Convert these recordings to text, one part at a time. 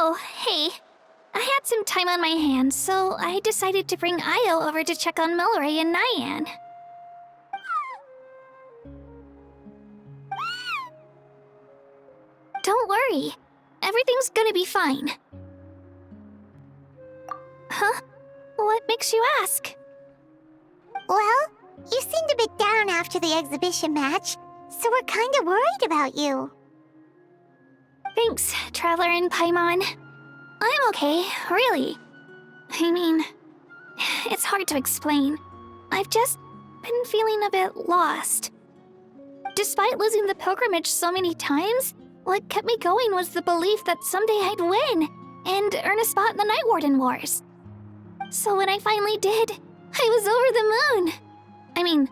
Oh, hey. I had some time on my hands, so I decided to bring Io over to check on Milray and Nyan. Don't worry. Everything's gonna be fine. Huh? What makes you ask? Well, you seemed a bit down after the exhibition match, so we're kinda worried about you. Thanks, Traveler and Paimon. I'm okay, really. I mean, it's hard to explain. I've just been feeling a bit lost. Despite losing the pilgrimage so many times, what kept me going was the belief that someday I'd win and earn a spot in the Night Warden Wars. So when I finally did, I was over the moon. I mean,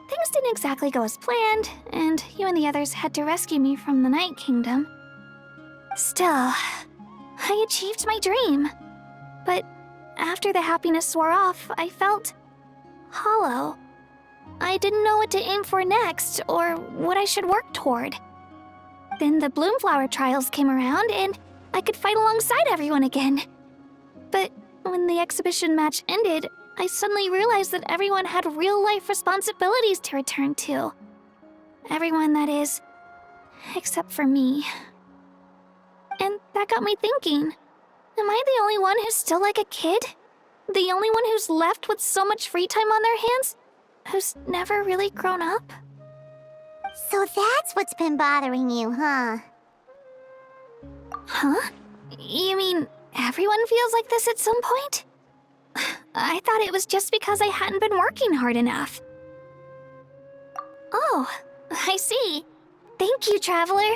things didn't exactly go as planned, and you and the others had to rescue me from the Night Kingdom. Still, I achieved my dream. But after the happiness wore off, I felt hollow. I didn't know what to aim for next, or what I should work toward. Then the Bloomflower trials came around, and I could fight alongside everyone again. But when the exhibition match ended, I suddenly realized that everyone had real-life responsibilities to return to. Everyone, that is, except for me. And that got me thinking, am I the only one who's still like a kid? The only one who's left with so much free time on their hands? Who's never really grown up? So that's what's been bothering you, huh? Huh? You mean everyone feels like this at some point? I thought it was just because I hadn't been working hard enough. Oh, I see. Thank you, Traveler.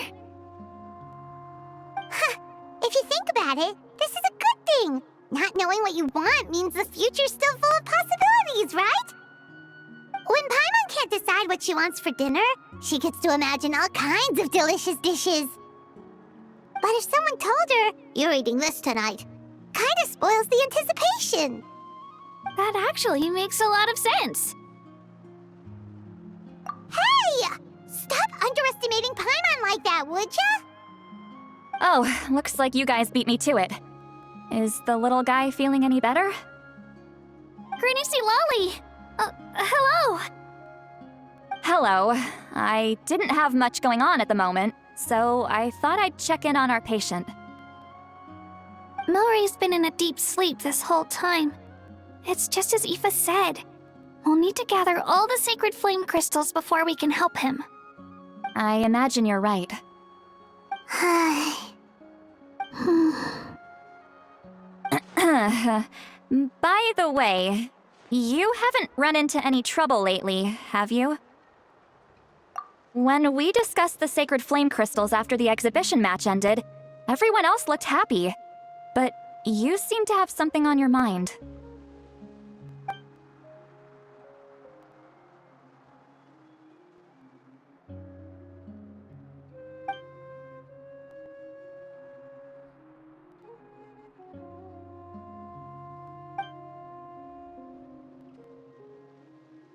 Huh. If you think about it, this is a good thing. Not knowing what you want means the future's still full of possibilities, right? When Paimon can't decide what she wants for dinner, she gets to imagine all kinds of delicious dishes. But if someone told her, "You're eating this tonight," kinda spoils the anticipation. That actually makes a lot of sense. Hey! Stop underestimating Paimon like that, would ya? Oh, looks like you guys beat me to it. Is the little guy feeling any better? Granny C. Lolly! Hello! Hello. I didn't have much going on at the moment, so I thought I'd check in on our patient. Milray's been in a deep sleep this whole time. It's just as Aoife said. We'll need to gather all the sacred flame crystals before we can help him. I imagine you're right. By the way, you haven't run into any trouble lately, have you? When we discussed the sacred flame crystals after the exhibition match ended, everyone else looked happy. But you seem to have something on your mind.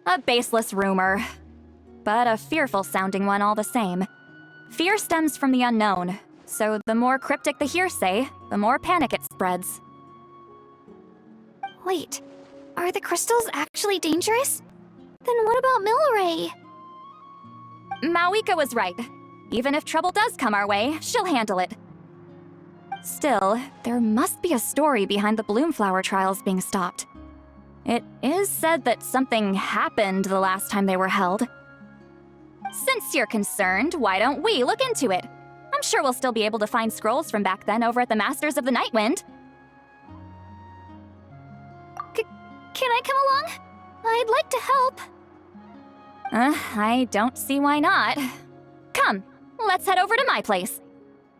A baseless rumor, but a fearful-sounding one all the same. Fear stems from the unknown, so the more cryptic the hearsay, the more panic it spreads. Wait, are the crystals actually dangerous? Then what about Milray? Mawika was right. Even if trouble does come our way, she'll handle it. Still, there must be a story behind the Bloomflower trials being stopped. It is said that something happened the last time they were held. Since you're concerned, why don't we look into it? I'm sure we'll still be able to find scrolls from back then over at the Masters of the Nightwind. Can I come along? I'd like to help. I don't see why not. Come, let's head over to my place.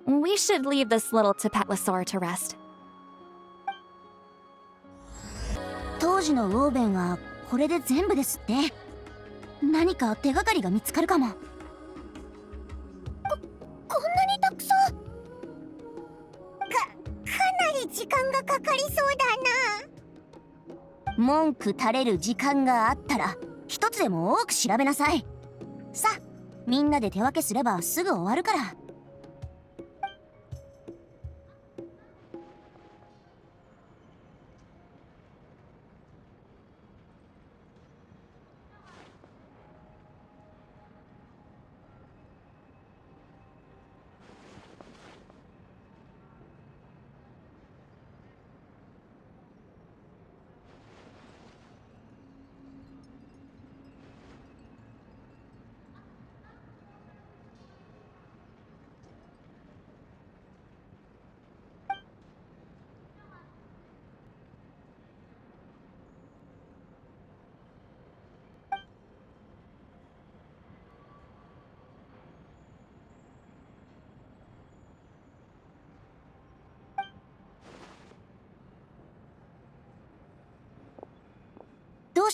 We should leave this little Tepetlosaur to rest. 当時のローベンはこれで全部ですって。何か手がかりが見つかるかも。こんなにたくさん。かなり時間がかかりそうだな。文句垂れる時間があったら一つでも多く調べなさい。さあ、みんなで手分けすればすぐ終わるから。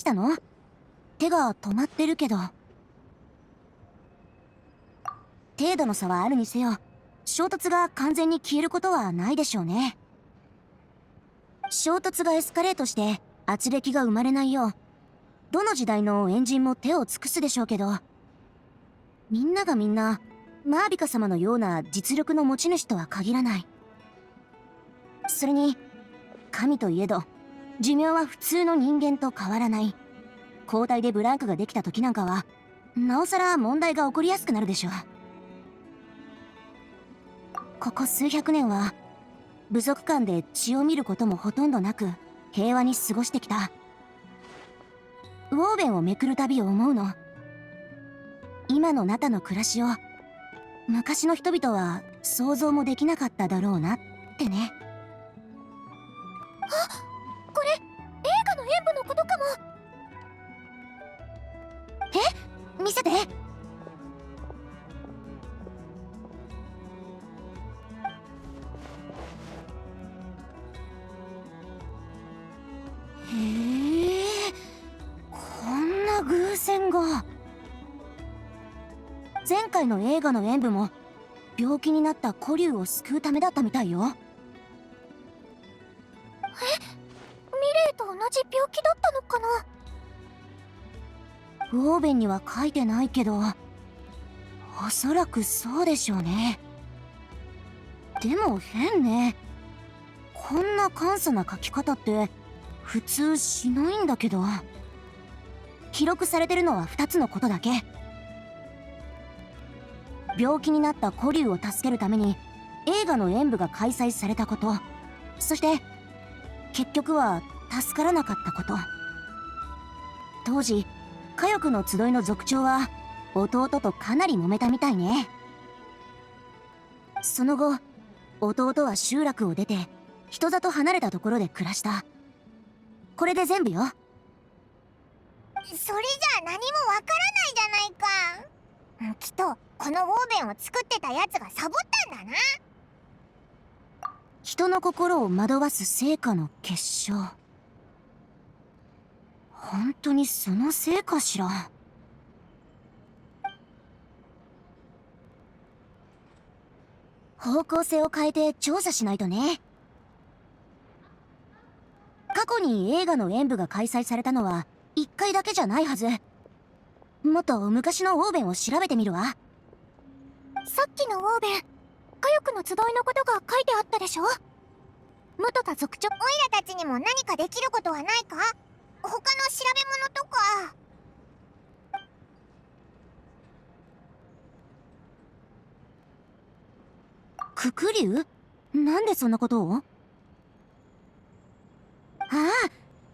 したの？手が止まってるけど。程度の差はあるにせよ、衝突が完全に消えることはないでしょうね。衝突がエスカレートして圧力が生まれないよう、どの時代のエンジンも手を尽くすでしょうけど、みんながみんなマービカ様のような実力の持ち主とは限らない。それに神といえど寿命は普通の人間と変わらない。交代でブランクができた時なんかはなおさら問題が起こりやすくなるでしょう。ここ数百年は部族間で血を見ることもほとんどなく平和に過ごしてきた。ウォーベンをめくるたび思うの。今のナタの暮らしを昔の人々は想像もできなかっただろうなってね。あ、これ映画の演舞のことかも。え？見せて。へえ、こんな偶然が。前回の映画の演舞も病気になった古竜を救うためだったみたいよ。ミレイと同じ病気だったのかな。ウォーベンには書いてないけど、おそらくそうでしょうね。でも変ね。こんな簡素な書き方って普通しないんだけど。記録されてるのは2つのことだけ。病気になった古竜を助けるために映画の演舞が開催されたこと、そして結局は助からなかったこと。当時火翼の集いの族長は弟とかなり揉めたみたいね。その後弟は集落を出て人里離れたところで暮らした。これで全部よ。それじゃあ何もわからないじゃないか。きっとこのウォーベンを作ってたやつがサボったんだな。人の心を惑わす成果の結晶。本当にそのせいかしら。方向性を変えて調査しないとね。過去に映画の演舞が開催されたのは1回だけじゃないはず。もっと昔のウォーベンを調べてみるわ。さっきのウォーベン、火翼の集いのことが書いてあったでしょ。元田族長、オイラたちにも何かできることはないか。他の調べ物とか。ククリュウ？なんでそんなことを？ああ、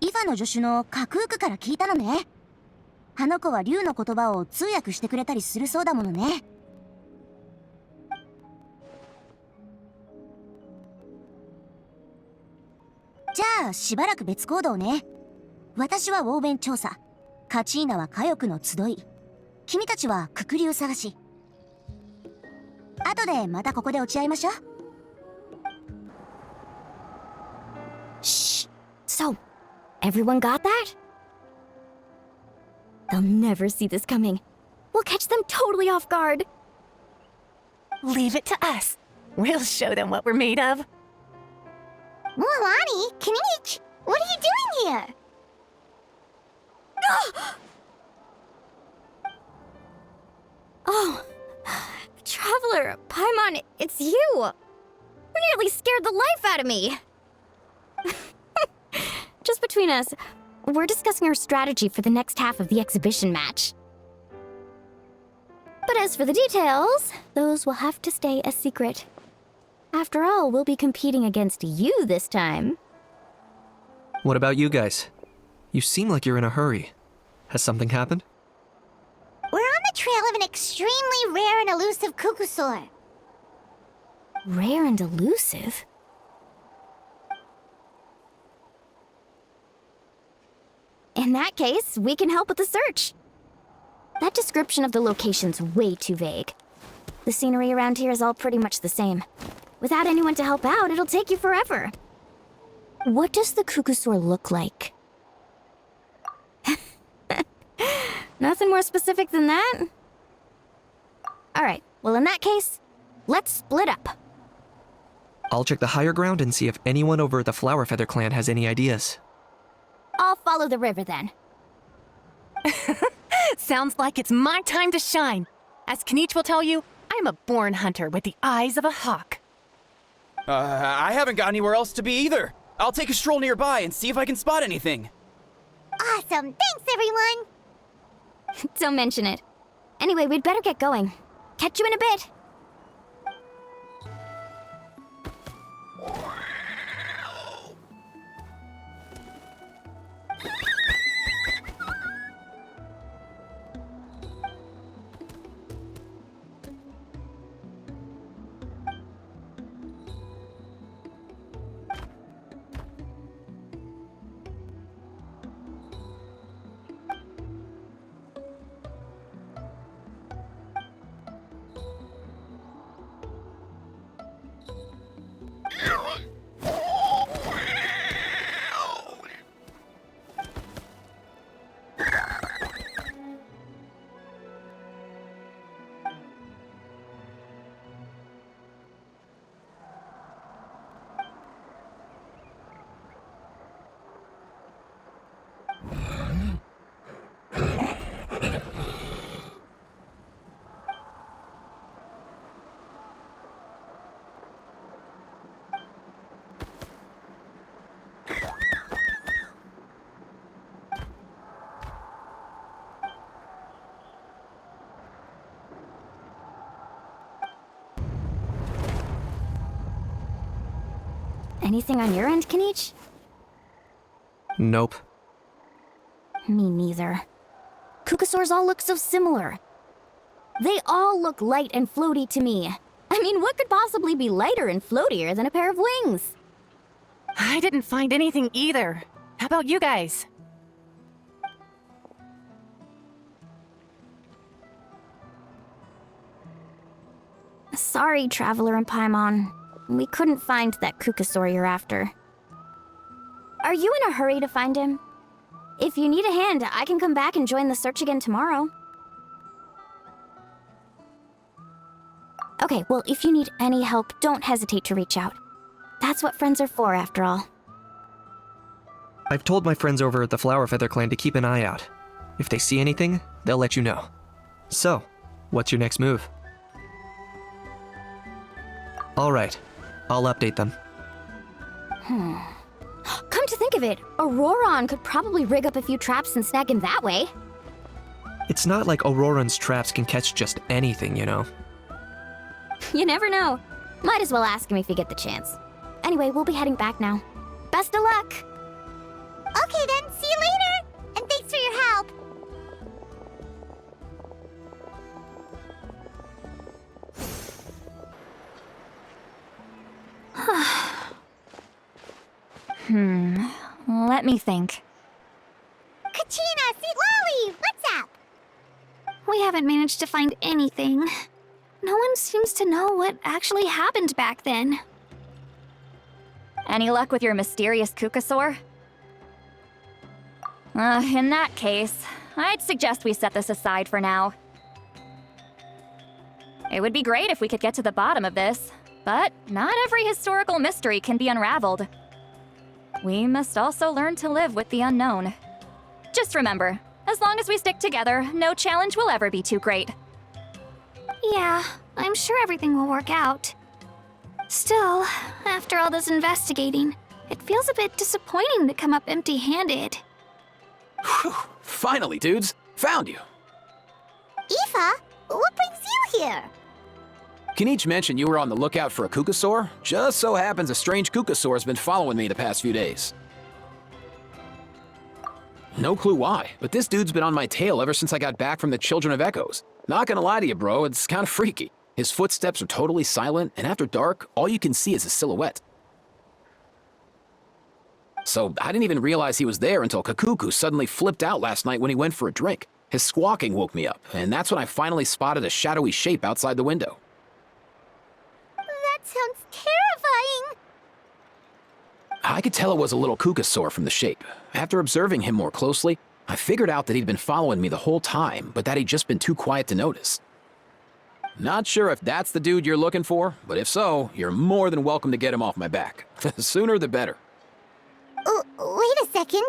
イファの助手のカクークから聞いたのね。あの子は竜の言葉を通訳してくれたりするそうだものね。じゃあしばらく別行動ね。私はウォーベン調査、カチーナは火翼の集い、君たちはククリュウ探し。後でまたここで落ち合いましょう。Shh. So, everyone got that? They'll never see this coming. We'll catch them totally off guard. Leave it to us. We'll show them what we're made of. Moalani, Kinich, what are you doing here? Oh, Traveler, Paimon, it's you! You nearly scared the life out of me! Just between us, we're discussing our strategy for the next half of the exhibition match. But as for the details, those will have to stay a secret. After all, we'll be competing against you this time. What about you guys? You seem like you're in a hurry. Has something happened? We're on the trail of an extremely rare and elusive cuckoosaur. Rare and elusive? In that case, we can help with the search. That description of the location's way too vague. The scenery around here is all pretty much the same. Without anyone to help out, it'll take you forever. What does the cuckoosaur look like? Nothing more specific than that? Alright, well in that case, let's split up. I'll check the higher ground and see if anyone over at the Flower Feather clan has any ideas. I'll follow the river then. Sounds like it's my time to shine. As Kinich will tell you, I'm a born hunter with the eyes of a hawk. I haven't got anywhere else to be either. I'll take a stroll nearby and see if I can spot anything. Awesome. Thanks, everyone. Don't mention it. Anyway, we'd better get going. Catch you in a bit. Anything on your end, Kinich? Nope. Me neither. Kukasaurs all look so similar. They all look light and floaty to me. I mean, what could possibly be lighter and floatier than a pair of wings? I didn't find anything either. How about you guys? Sorry, Traveler and Paimon. We couldn't find that Kukasaur you're after. Are you in a hurry to find him? If you need a hand, I can come back and join the search again tomorrow. Okay, well, if you need any help, don't hesitate to reach out. That's what friends are for, after all. I've told my friends over at the Flower Feather clan to keep an eye out. If they see anything, they'll let you know. So, what's your next move? Alright, I'll update them. Come to think of it, Auroron could probably rig up a few traps and snag him that way. It's not like Auroran's traps can catch just anything, you know. You never know. Might as well ask him if you get the chance. Anyway, we'll be heading back now. Best of luck! Okay then, see you later! And thanks for your help! Let me think. Kachina, Sweet Lolly, what's up? We haven't managed to find anything. No one seems to know what actually happened back then. Any luck with your mysterious Kukasaur? In that case, I'd suggest we set this aside for now. It would be great if we could get to the bottom of this, but not every historical mystery can be unraveled. We must also learn to live with the unknown. Just remember, as long as we stick together, no challenge will ever be too great. Yeah, I'm sure everything will work out. Still, after all this investigating, it feels a bit disappointing to come up empty-handed. Whew, finally, dudes. Found you. Aoife, what brings you here? Kinich mentioned you were on the lookout for a Kukasaur. Just so happens a strange Kukasaur has been following me the past few days. No clue why, but this dude's been on my tail ever since I got back from the Children of Echoes. Not gonna lie to you, bro, it's kinda freaky. His footsteps are totally silent, and after dark, all you can see is his silhouette. So I didn't even realize he was there until Kakuku suddenly flipped out last night when he went for a drink. His squawking woke me up, and that's when I finally spotted a shadowy shape outside the window. That sounds terrifying. I could tell it was a little Kukasaur from the shape. After observing him more closely, I figured out that he'd been following me the whole time, but that he'd just been too quiet to notice. Not sure if that's the dude you're looking for, but if so, you're more than welcome to get him off my back. The sooner the better. Wait a second.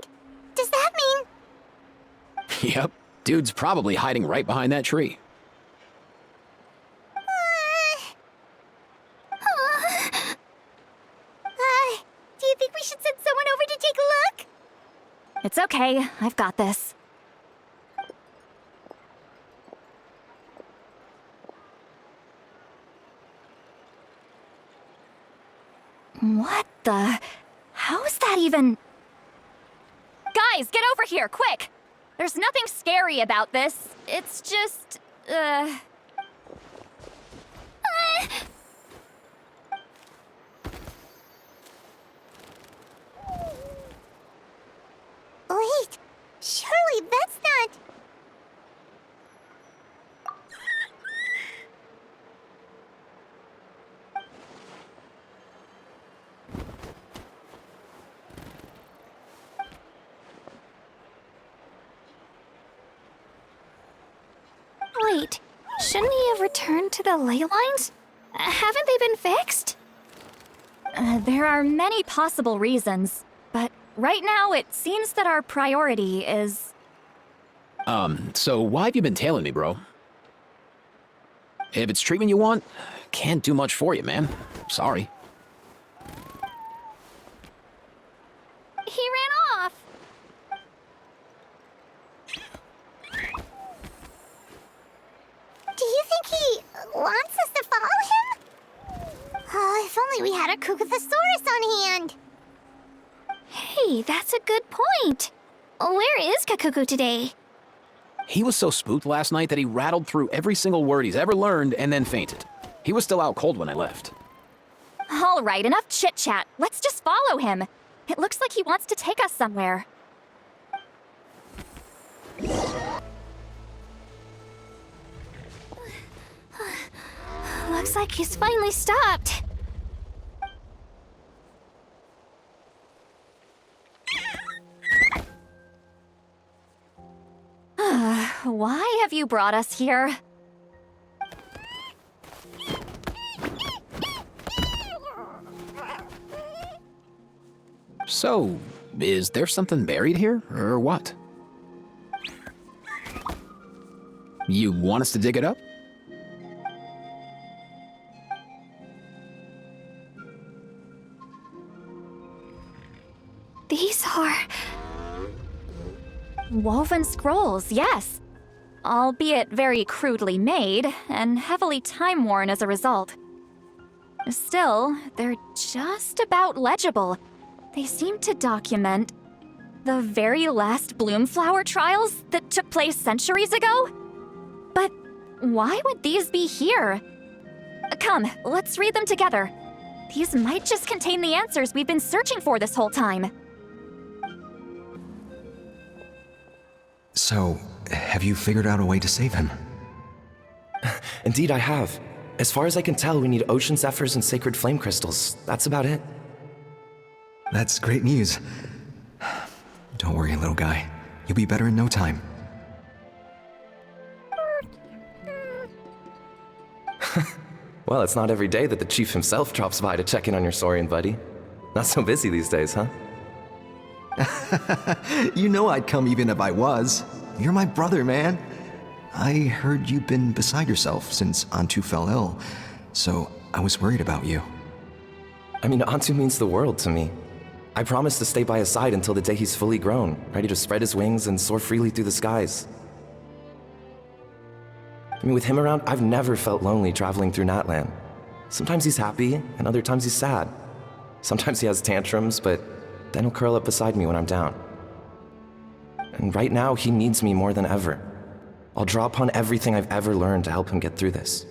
Does that mean... Yep, dude's probably hiding right behind that tree. Do you think we should send someone over to take a look? It's okay, I've got this. What the... How's that even... Guys, get over here, quick! There's nothing scary about this. It's just... Wait, surely that's not... Wait, shouldn't he have returned to the ley lines? Haven't they been fixed? There are many possible reasons, but right now it seems that our priority is... So why have you been tailing me, bro? If it's treatment you want, can't do much for you, man. Sorry. He ran off. Do you think he wants us to follow him? Oh, if only we had a Kugathosaurus on hand. Hey, that's a good point. Where is Kakuku today? He was so spooked last night that he rattled through every single word he's ever learned and then fainted. He was still out cold when I left. All right, enough chit-chat. Let's just follow him. It looks like he wants to take us somewhere. Looks like he's finally stopped. Why have you brought us here? So, is there something buried here, or what? You want us to dig it up? These are... Woven scrolls, yes. Albeit very crudely made, and heavily time-worn as a result. Still, they're just about legible. They seem to document the very last Bloomflower trials that took place centuries ago? But why would these be here? Come, let's read them together. These might just contain the answers we've been searching for this whole time. So, have you figured out a way to save him? Indeed, I have. As far as I can tell, we need ocean zephyrs and sacred flame crystals. That's about it. That's great news. Don't worry, little guy. You'll be better in no time. Well, it's not every day that the chief himself drops by to check in on your Saurian buddy. Not so busy these days, huh? You know I'd come even if I was. You're my brother, man. I heard you've been beside yourself since Antu fell ill, so I was worried about you. I mean, Antu means the world to me. I promised to stay by his side until the day he's fully grown, ready to spread his wings and soar freely through the skies. I mean, with him around, I've never felt lonely traveling through Natlan. Sometimes he's happy, and other times he's sad. Sometimes he has tantrums, but then he'll curl up beside me when I'm down. And right now, he needs me more than ever. I'll draw upon everything I've ever learned to help him get through this.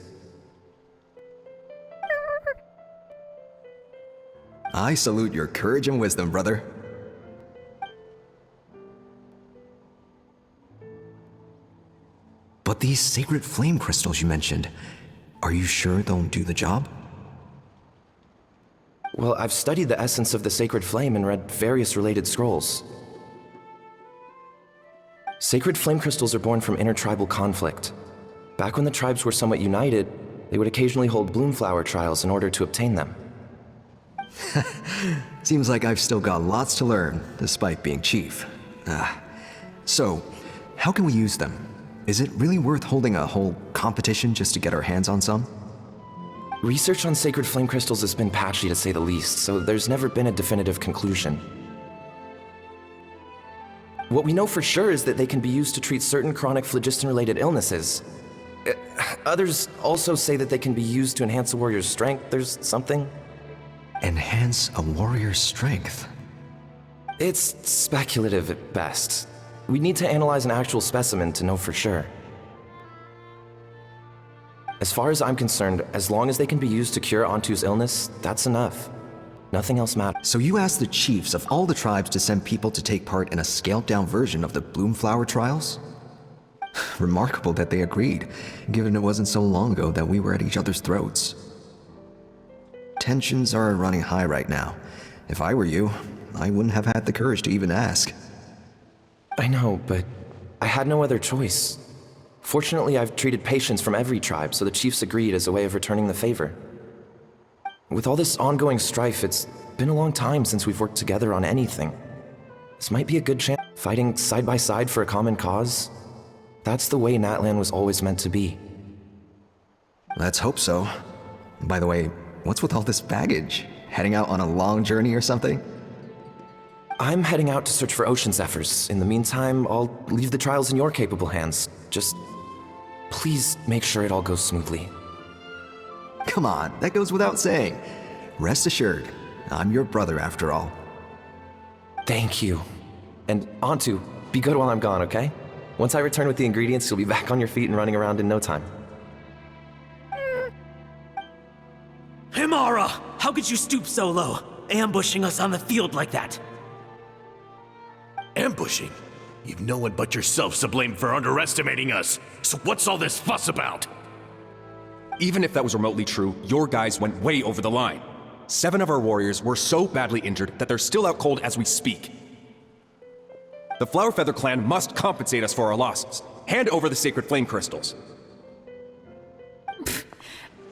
I salute your courage and wisdom, brother. But these sacred flame crystals you mentioned, are you sure they'll do the job? Well, I've studied the essence of the sacred flame and read various related scrolls. Sacred flame crystals are born from intertribal conflict. Back when the tribes were somewhat united, they would occasionally hold Bloomflower trials in order to obtain them. Seems like I've still got lots to learn, despite being chief. So, how can we use them? Is it really worth holding a whole competition just to get our hands on some? Research on sacred flame crystals has been patchy to say the least, so there's never been a definitive conclusion. What we know for sure is that they can be used to treat certain chronic phlogiston-related illnesses. Others also say that they can be used to enhance a warrior's strength. There's something. Enhance a warrior's strength? It's speculative at best. We need to analyze an actual specimen to know for sure. As far as I'm concerned, as long as they can be used to cure Ontu's illness, that's enough. Nothing else matters. So you asked the chiefs of all the tribes to send people to take part in a scaled-down version of the Bloomflower trials? Remarkable that they agreed, given it wasn't so long ago that we were at each other's throats. Tensions are running high right now. If I were you, I wouldn't have had the courage to even ask. I know, but I had no other choice. Fortunately, I've treated patients from every tribe, so the chiefs agreed as a way of returning the favor. With all this ongoing strife, it's been a long time since we've worked together on anything. This might be a good chance. Fighting side by side for a common cause? That's the way Natlan was always meant to be. Let's hope so. By the way, what's with all this baggage? Heading out on a long journey or something? I'm heading out to search for Ocean Zephyrs. In the meantime, I'll leave the trials in your capable hands. Just please make sure it all goes smoothly. Come on, that goes without saying. Rest assured, I'm your brother after all. Thank you. And Ontu, be good while I'm gone, okay? Once I return with the ingredients, you'll be back on your feet and running around in no time. Himara! How could you stoop so low, ambushing us on the field like that? Ambushing? You've no one but yourself to blame for underestimating us. So what's all this fuss about? Even if that was remotely true, your guys went way over the line. 7 of our warriors were so badly injured that they're still out cold as we speak. The Flower Feather clan must compensate us for our losses. Hand over the sacred flame crystals.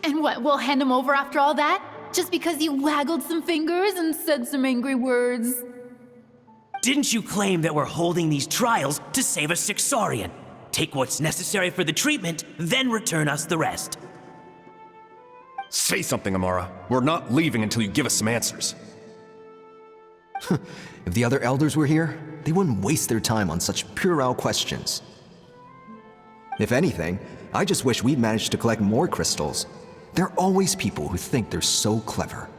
And what, we'll hand them over after all that? Just because you waggled some fingers and said some angry words? Didn't you claim that we're holding these trials to save a Sixorian? Take what's necessary for the treatment, then return us the rest. Say something, Amara. We're not leaving until you give us some answers. If the other elders were here, they wouldn't waste their time on such puerile questions. If anything, I just wish we'd managed to collect more crystals. There are always people who think they're so clever.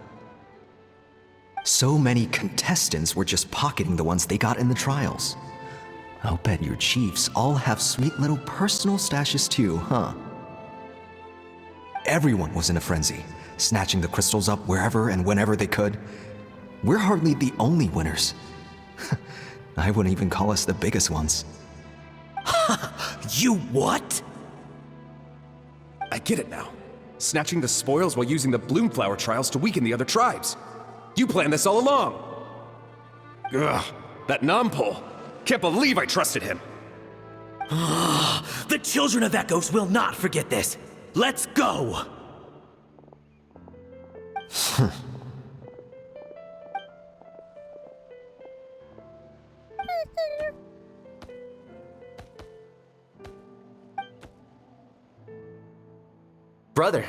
So many contestants were just pocketing the ones they got in the trials. I'll bet your chiefs all have sweet little personal stashes too, huh? Everyone was in a frenzy, snatching the crystals up wherever and whenever they could. We're hardly the only winners. I wouldn't even call us the biggest ones. You what? I get it now. Snatching the spoils while using the Bloomflower trials to weaken the other tribes. You planned this all along. Ugh, that Nompole. Can't believe I trusted him. The children of Echoes will not forget this. Let's go! Brother,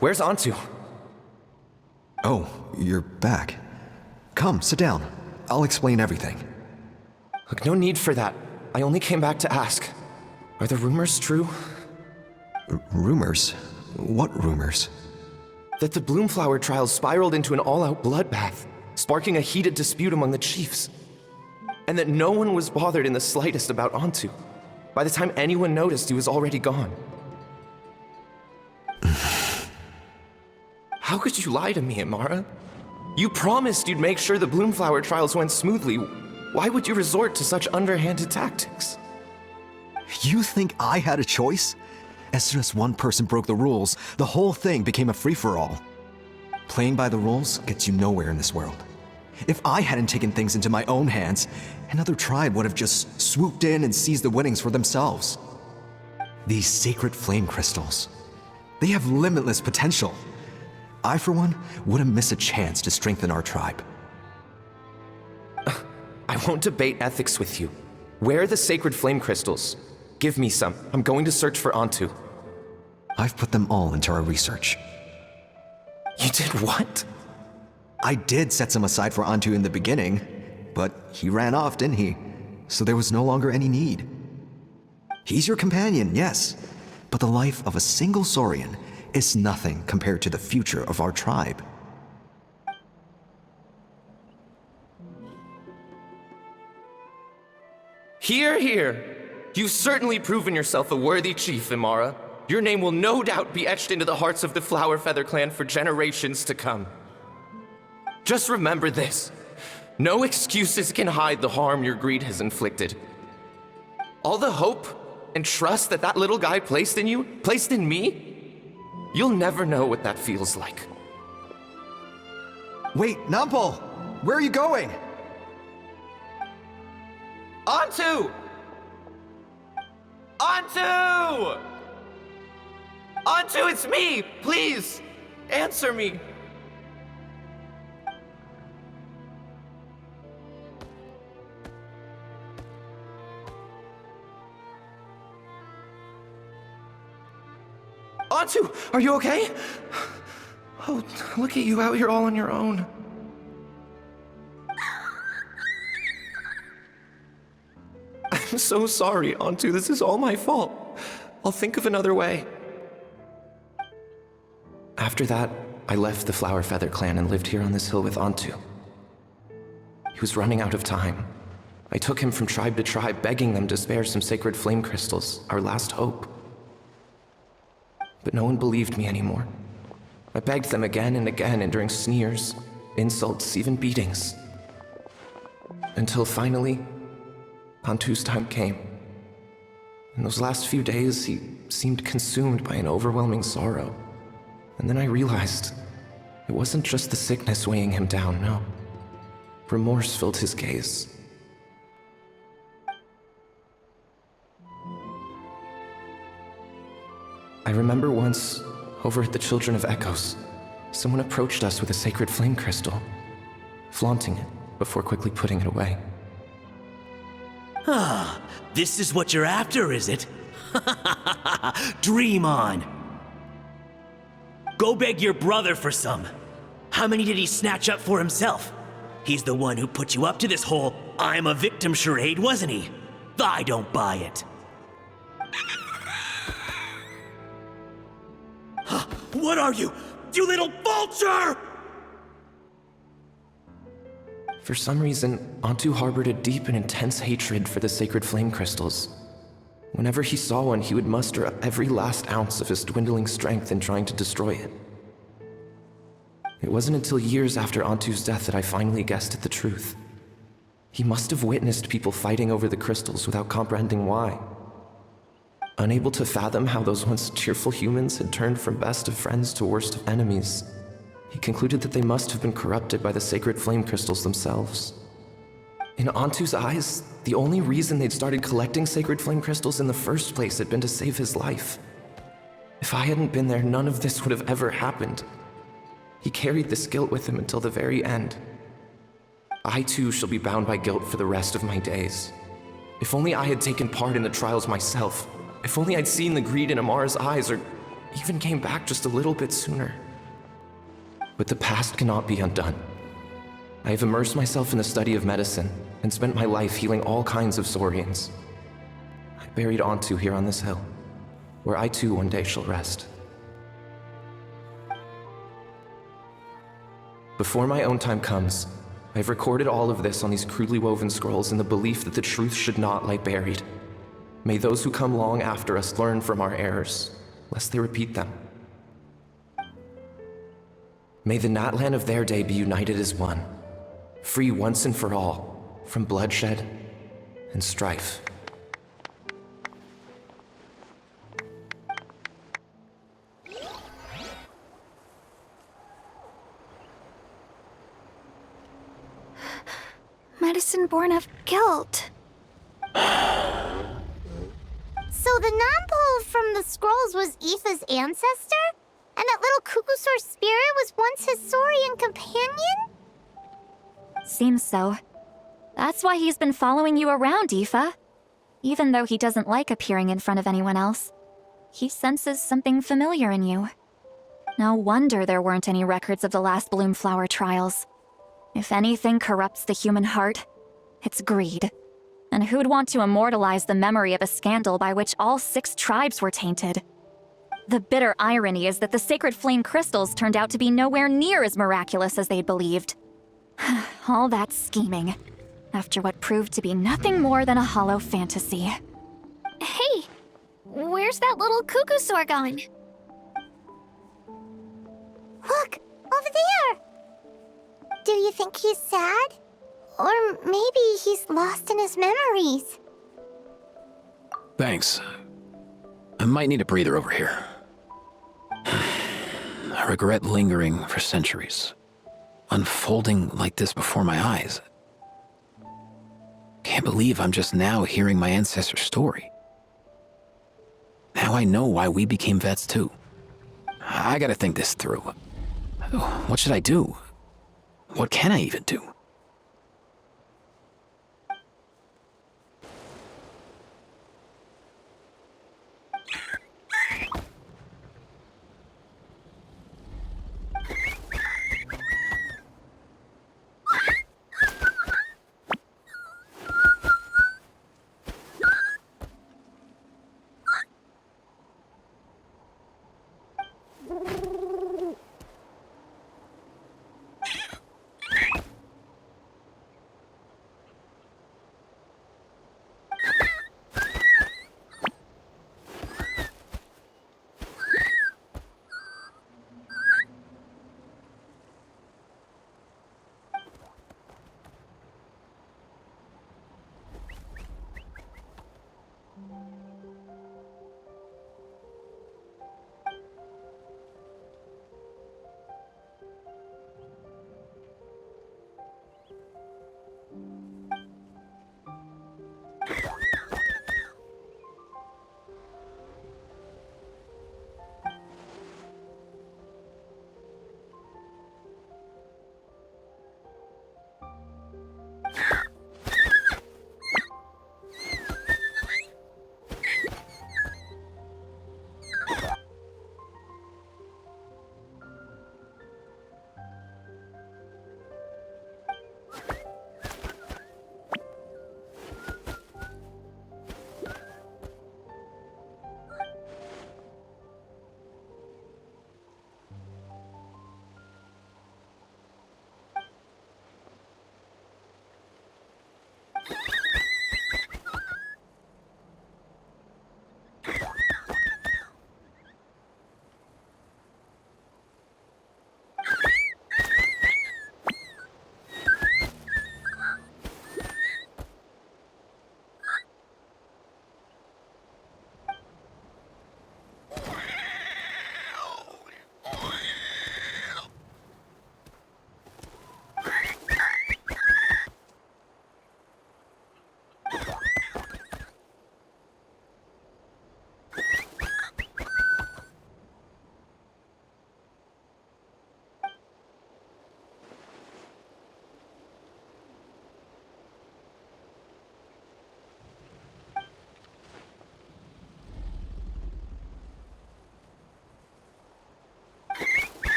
where's Ontu? Oh, you're back. Come, sit down. I'll explain everything. Look, no need for that. I only came back to ask. Are the rumors true? Rumors? What rumors? That the Bloomflower trials spiraled into an all-out bloodbath, sparking a heated dispute among the chiefs. And that no one was bothered in the slightest about Ontu. By the time anyone noticed, he was already gone. How could you lie to me, Amara? You promised you'd make sure the Bloomflower trials went smoothly. Why would you resort to such underhanded tactics? You think I had a choice? As soon as one person broke the rules, the whole thing became a free-for-all. Playing by the rules gets you nowhere in this world. If I hadn't taken things into my own hands, another tribe would have just swooped in and seized the winnings for themselves. These sacred flame crystals, they have limitless potential. I, for one, wouldn't miss a chance to strengthen our tribe. I won't debate ethics with you. Where are the sacred flame crystals? Give me some. I'm going to search for Ontu. I've put them all into our research. You did what? I did set some aside for Ontu in the beginning, but he ran off, didn't he? So there was no longer any need. He's your companion, yes, but the life of a single Saurian is nothing compared to the future of our tribe. Hear, hear. You've certainly proven yourself a worthy chief, Imara. Your name will no doubt be etched into the hearts of the Flower Feather clan for generations to come. Just remember this. No excuses can hide the harm your greed has inflicted. All the hope and trust that that little guy placed in you, placed in me, you'll never know what that feels like. Wait, Nampal! Where are you going? Ontu! Ontu! Ontu, it's me! Please, answer me. Ontu, are you okay? Oh, look at you out here all on your own. I'm so sorry, Ontu. This is all my fault. I'll think of another way. After that, I left the Flower Feather clan and lived here on this hill with Ontu. He was running out of time. I took him from tribe to tribe, begging them to spare some sacred flame crystals, our last hope. But no one believed me anymore. I begged them again and again, enduring sneers, insults, even beatings. Until finally, Ontu's time came. In those last few days, he seemed consumed by an overwhelming sorrow. And then I realized it wasn't just the sickness weighing him down, no. Remorse filled his gaze. I remember once, over at the Children of Echoes, someone approached us with a sacred flame crystal, flaunting it before quickly putting it away. Ah, this is what you're after, is it? Dream on! Go beg your brother for some. How many did he snatch up for himself? He's the one who put you up to this whole I'm a victim charade, wasn't he? I don't buy it. What are you? You little vulture! For some reason, Ontu harbored a deep and intense hatred for the sacred flame crystals. Whenever he saw one, he would muster every last ounce of his dwindling strength in trying to destroy it. It wasn't until years after Ontu's death that I finally guessed at the truth. He must have witnessed people fighting over the crystals without comprehending why. Unable to fathom how those once cheerful humans had turned from best of friends to worst of enemies, he concluded that they must have been corrupted by the sacred flame crystals themselves. In Ontu's eyes, the only reason they'd started collecting sacred flame crystals in the first place had been to save his life. If I hadn't been there, none of this would have ever happened. He carried this guilt with him until the very end. I too shall be bound by guilt for the rest of my days. If only I had taken part in the trials myself. If only I'd seen the greed in Amara's eyes, or even came back just a little bit sooner. But the past cannot be undone. I have immersed myself in the study of medicine and spent my life healing all kinds of Saurians. I buried Ontu here on this hill, where I too one day shall rest. Before my own time comes, I've recorded all of this on these crudely woven scrolls in the belief that the truth should not lie buried. May those who come long after us learn from our errors, lest they repeat them. May the Natlan of their day be united as one, free once and for all from bloodshed and strife. Medicine born of guilt. So the non-pole from the scrolls was Aether's ancestor? And that little Cuckoosaur spirit was once his Saurian companion? Seems so. That's why he's been following you around, Aoife. Even though he doesn't like appearing in front of anyone else, he senses something familiar in you. No wonder there weren't any records of the last Bloomflower trials. If anything corrupts the human heart, it's greed. And who'd want to immortalize the memory of a scandal by which all 6 tribes were tainted? The bitter irony is that the sacred flame crystals turned out to be nowhere near as miraculous as they'd believed. All that scheming, after what proved to be nothing more than a hollow fantasy. Hey, where's that little Cuckoosaur gone? Look, over there! Do you think he's sad? Or maybe he's lost in his memories? Thanks. I might need a breather over here. I regret lingering for centuries, unfolding like this before my eyes. Can't believe I'm just now hearing my ancestor's story. Now I know why we became vets too. I gotta think this through. What should I do? What can I even do?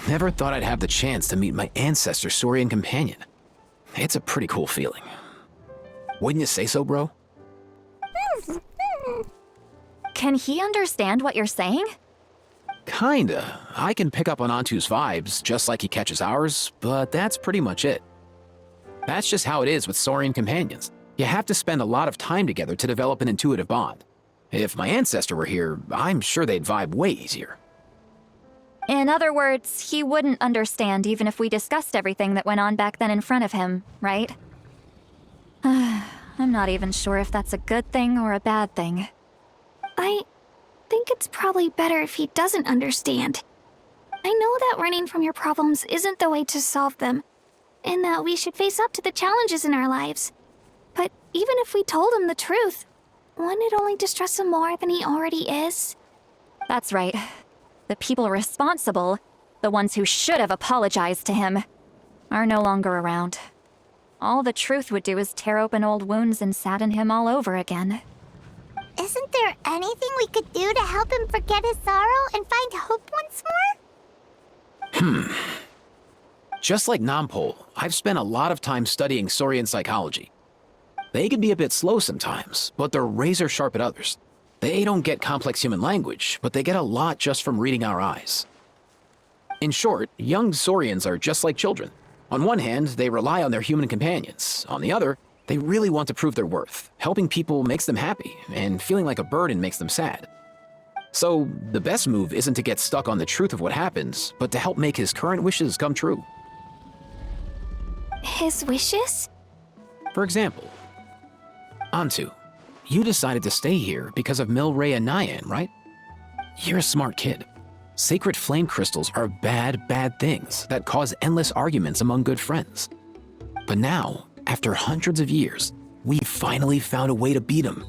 Never thought I'd have the chance to meet my ancestor's Saurian companion. It's a pretty cool feeling. Wouldn't you say so, bro? Can he understand what you're saying? Kinda. I can pick up on Antu's vibes, just like he catches ours, but that's pretty much it. That's just how it is with Saurian companions. You have to spend a lot of time together to develop an intuitive bond. If my ancestor were here, I'm sure they'd vibe way easier. In other words, he wouldn't understand even if we discussed everything that went on back then in front of him, right? I'm not even sure if that's a good thing or a bad thing. I think it's probably better if he doesn't understand. I know that running from your problems isn't the way to solve them, and that we should face up to the challenges in our lives. But even if we told him the truth, wouldn't it only distress him more than he already is? That's right. The people responsible, the ones who should have apologized to him, are no longer around. All the truth would do is tear open old wounds and sadden him all over again. Isn't there anything we could do to help him forget his sorrow and find hope once more? Just like Nampol, I've spent a lot of time studying Saurian psychology. They can be a bit slow sometimes, but they're razor sharp at others. They don't get complex human language, but they get a lot just from reading our eyes. In short, young Saurians are just like children. On one hand, they rely on their human companions. On the other, they really want to prove their worth. Helping people makes them happy, and feeling like a burden makes them sad. So, the best move isn't to get stuck on the truth of what happens, but to help make his current wishes come true. His wishes? For example, Antu, you decided to stay here because of Milray and Nyan, right? You're a smart kid. Sacred flame crystals are bad, bad things that cause endless arguments among good friends. But now, after hundreds of years, we finally found a way to beat them.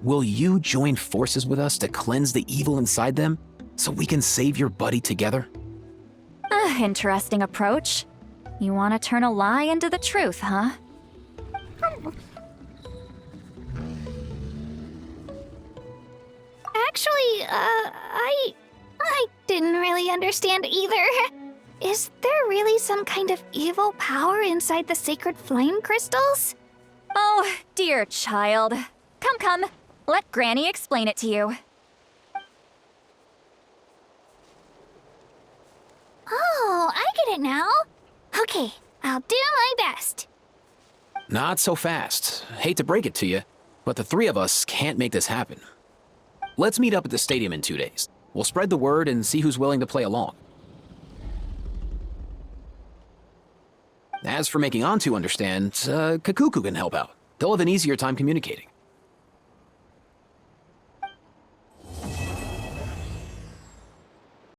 Will you join forces with us to cleanse the evil inside them so we can save your buddy together? Interesting approach. You want to turn a lie into the truth, huh? Actually, I didn't really understand either. Is there really some kind of evil power inside the sacred flame crystals? Oh, dear child. Come. Let Granny explain it to you. Oh, I get it now. Okay, I'll do my best. Not so fast. Hate to break it to you, but the three of us can't make this happen. Let's meet up at the stadium in 2 days. We'll spread the word and see who's willing to play along. As for making Antu understand, Kakuku can help out. They'll have an easier time communicating.